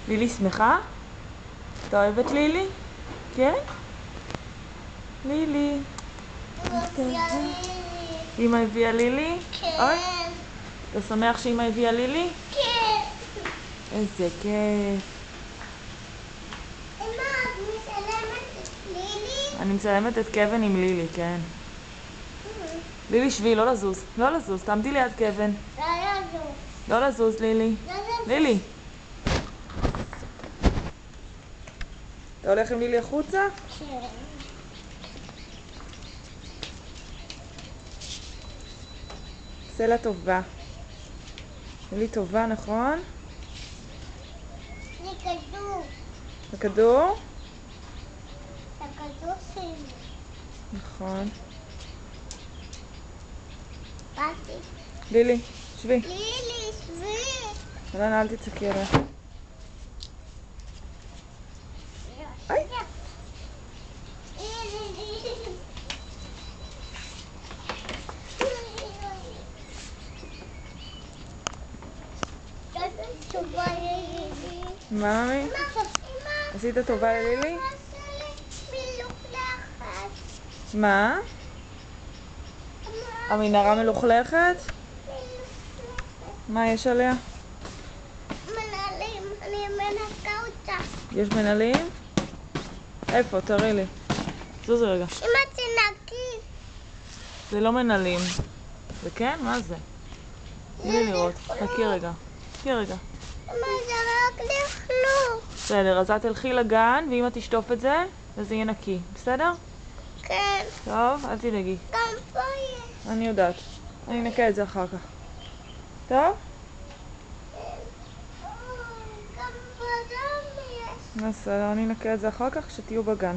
לילי שמחה? אתה אוהב את לילי? כן? לילי. אמא הביאה לילי? כן. אתה שמח שאמא הביאה לילי? כן. איזה כיף. אמא, את מצלמת את לילי? אני מצלמת את קווין עם לילי, כן. לילי שבי, לא לזוז. לא לזוז, תעמדי ליד קווין. לא יעזור. לא לזוז, לילי. לא יעזור. לילי. אתה הולך עם לילי החוצה? כן. עשה לה טובה. לילי טובה, נכון? זה כדור. הכדור? זה כדור שלי. נכון. באתי. לילי, שבי. לילי, שבי. אלנה, אל תצעקי עליה. היי. טובה ללילי. מה, ממי? אמא, עשית טובה ללילי? עשה לי מלוכלכת. מה? המנהרה מלוכלכת? מה יש עליה? מנהלים, אני מנקה אותה. יש מנהלים? איפה? תראי לי. זוזי רגע. אמא, תנקי. זה לא מנהלים. זה כן? מה זה? תני לי לראות. חכי רגע. חכי רגע. אמא, זה רק לכלוך. בסדר, אז את תלכי לגן, ואמא תשטוף את זה, וזה יהיה נקי. בסדר? כן. טוב, אל תדאגי. גם פה יש. אני יודעת. אני אנקה את זה אחר כך. טוב? גם בדם יש. בסדר, אני אנקה את זה אחר כך כשתהיו בגן.